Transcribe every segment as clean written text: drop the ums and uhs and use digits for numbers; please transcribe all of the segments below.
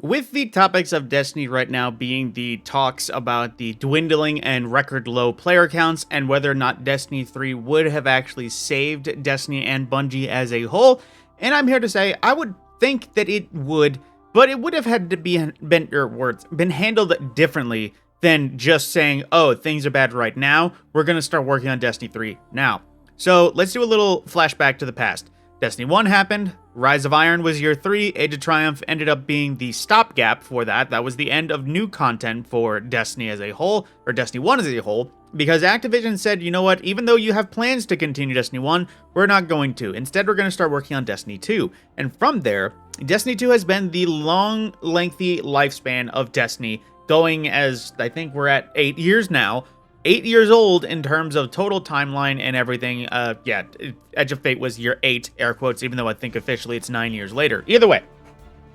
With the topics of Destiny right now being the talks about the dwindling and record low player counts and whether or not Destiny 3 would have actually saved Destiny and Bungie as a whole, and I'm here to say I would think that it would, but it would have had to been handled differently than just saying, "Oh, things are bad right now. We're going to start working on Destiny 3 now." So, let's do a little flashback to the past. Destiny 1 happened, Rise of Iron was year 3, Age of Triumph ended up being the stopgap for that. That was the end of new content for Destiny as a whole, or Destiny 1 as a whole, because Activision said, you know what, even though you have plans to continue Destiny 1, we're not going to. Instead, we're going to start working on Destiny 2. And from there, Destiny 2 has been the long, lengthy lifespan of Destiny, going as, I think we're at 8 years now, 8 years old in terms of total timeline and everything. Edge of Fate was year 8, air quotes, even though I think officially it's 9 years later. Either way,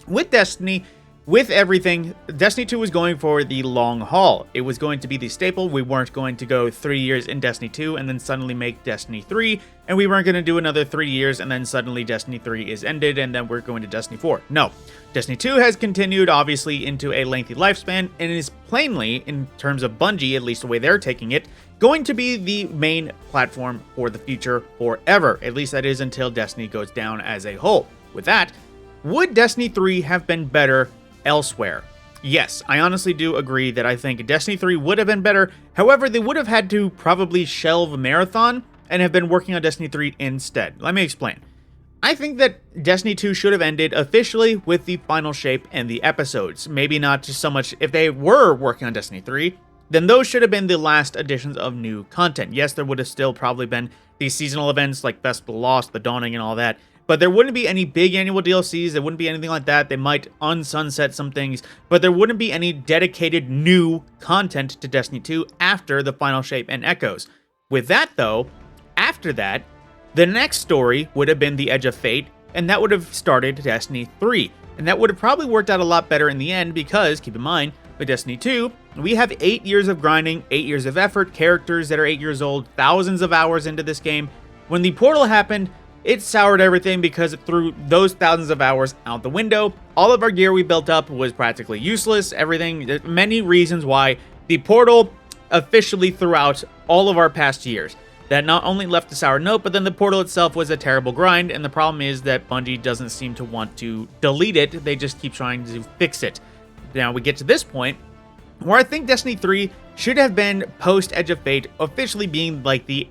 with Destiny, with everything, Destiny 2 was going for the long haul. It was going to be the staple. We weren't going to go 3 years in Destiny 2 and then suddenly make Destiny 3, and we weren't going to do another 3 years and then suddenly Destiny 3 is ended and then we're going to Destiny 4. No. Destiny 2 has continued, obviously, into a lengthy lifespan and is plainly, in terms of Bungie, at least the way they're taking it, going to be the main platform for the future forever. At least that is until Destiny goes down as a whole. With that, would Destiny 3 have been better elsewhere? Yes, I honestly do agree that I think Destiny 3 would have been better. However, they would have had to probably shelve Marathon and have been working on Destiny 3 instead. Let me explain. I think that Destiny 2 should have ended officially with the final shape and the episodes. Maybe not just so much if they were working on Destiny 3, then those should have been the last additions of new content. Yes, there would have still probably been these seasonal events like Festival Lost, The Dawning, and all that, but there wouldn't be any big annual DLCs, there wouldn't be anything like that. They might unsunset some things, but there wouldn't be any dedicated new content to Destiny 2 after the final shape and echoes. With that though, after that, the next story would have been the Edge of Fate, and that would have started Destiny 3. And that would have probably worked out a lot better in the end because, keep in mind, with Destiny 2, we have 8 years of grinding, 8 years of effort, characters that are 8 years old, thousands of hours into this game. When the portal happened, it soured everything because it threw those thousands of hours out the window. All of our gear we built up was practically useless, everything, many reasons why the portal officially threw out all of our past years. That not only left a sour note, but then the portal itself was a terrible grind, and the problem is that Bungie doesn't seem to want to delete it, they just keep trying to fix it. Now we get to this point, where I think Destiny 3 should have been post-Edge of Fate, officially being like the,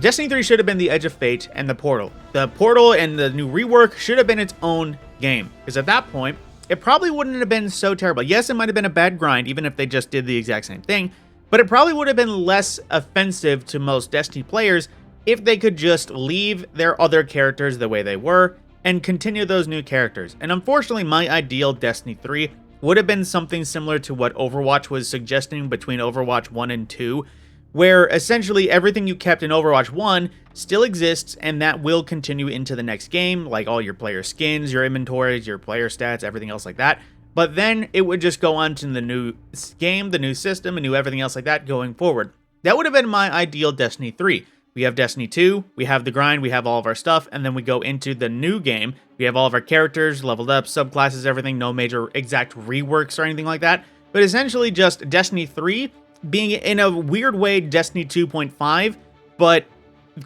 Destiny 3 should have been the Edge of Fate and the portal. The portal and the new rework should have been its own game, because at that point, it probably wouldn't have been so terrible. Yes, it might have been a bad grind, even if they just did the exact same thing, but it probably would have been less offensive to most Destiny players if they could just leave their other characters the way they were and continue those new characters. And unfortunately, my ideal Destiny 3 would have been something similar to what Overwatch was suggesting between Overwatch 1 and 2, where essentially everything you kept in Overwatch 1 still exists, and that will continue into the next game, like all your player skins, your inventories, your player stats, everything else like that. But then it would just go on to the new game, the new system, and new everything else like that going forward. That would have been my ideal Destiny 3. We have Destiny 2, we have the grind, we have all of our stuff, and then we go into the new game. We have all of our characters, leveled up, subclasses, everything, no major exact reworks or anything like that. But essentially just Destiny 3 being, in a weird way, Destiny 2.5, but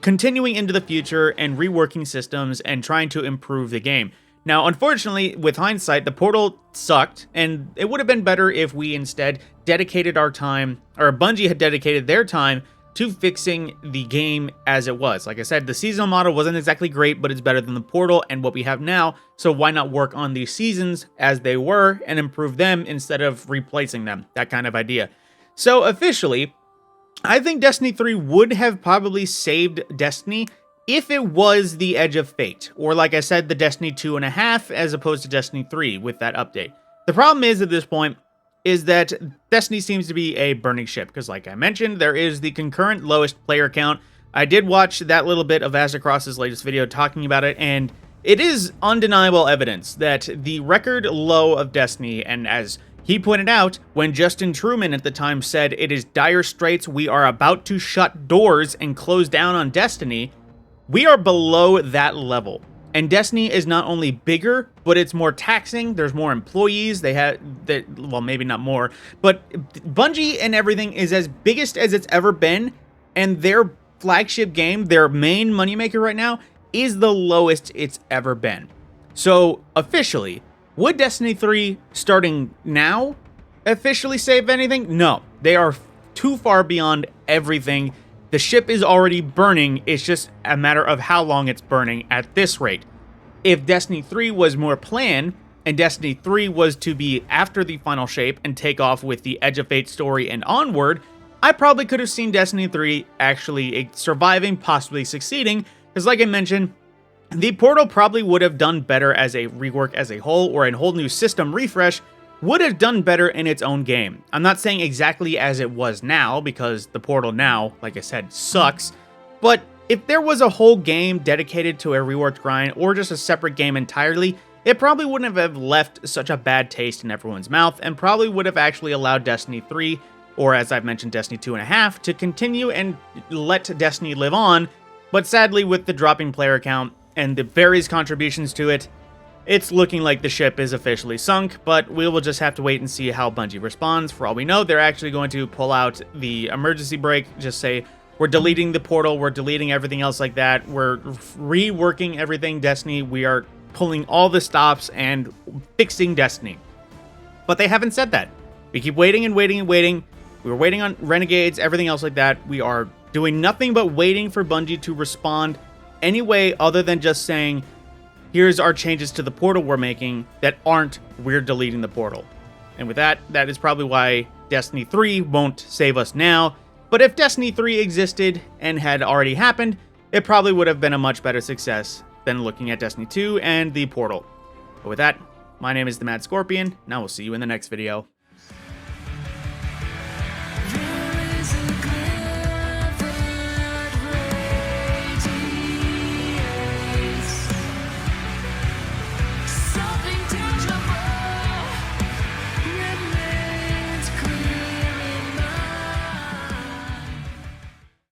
continuing into the future and reworking systems and trying to improve the game. Now, unfortunately, with hindsight, the portal sucked, and it would have been better if we instead dedicated our time, or Bungie had dedicated their time to fixing the game as it was. Like I said, the seasonal model wasn't exactly great, but it's better than the portal and what we have now, so why not work on these seasons as they were and improve them instead of replacing them? That kind of idea. So officially, I think Destiny 3 would have probably saved Destiny if it was the Edge of Fate, or like I said, the Destiny 2.5 as opposed to Destiny 3 with that update. The problem is at this point is that Destiny seems to be a burning ship, because like I mentioned, there is the concurrent lowest player count. I did watch that little bit of Azzacross's latest video talking about it, and it is undeniable evidence that the record low of Destiny, and as he pointed out, when Justin Truman at the time said, "It is dire straits, we are about to shut doors and close down on Destiny," we are below that level. And Destiny is not only bigger, but it's more taxing. There's more employees. Well, maybe not more, but Bungie and everything is as biggest as it's ever been. And their flagship game, their main moneymaker right now, is the lowest it's ever been. So officially, would Destiny 3 starting now officially save anything? No, they are too far beyond everything. The ship is already burning. It's just a matter of how long it's burning at this rate. If Destiny 3 was more planned, and Destiny 3 was to be after the final shape and take off with the Edge of Fate story and onward, I probably could have seen Destiny 3 actually surviving, possibly succeeding, because like I mentioned, the Portal probably would have done better as a rework as a whole, or a whole new system refresh would have done better in its own game. I'm not saying exactly as it was now, because the Portal now, like I said, sucks, but if there was a whole game dedicated to a reworked grind, or just a separate game entirely, it probably wouldn't have left such a bad taste in everyone's mouth, and probably would have actually allowed Destiny 3, or as I've mentioned, Destiny 2.5, to continue and let Destiny live on. But sadly, with the dropping player count and the various contributions to it, it's looking like the ship is officially sunk, but we will just have to wait and see how Bungie responds. For all we know, they're actually going to pull out the emergency brake, just say, we're deleting the Portal, we're deleting everything else like that, we're reworking everything Destiny, we are pulling all the stops and fixing Destiny. But they haven't said that. We keep waiting and waiting and waiting. We were waiting on Renegades, everything else like that. We are doing nothing but waiting for Bungie to respond any way other than just saying, here's our changes to the Portal we're making that aren't, we're deleting the Portal. And with that, that is probably why Destiny 3 won't save us now. But if Destiny 3 existed and had already happened, it probably would have been a much better success than looking at Destiny 2 and the Portal. But with that, my name is the Mad Scorpion, and I will see you in the next video.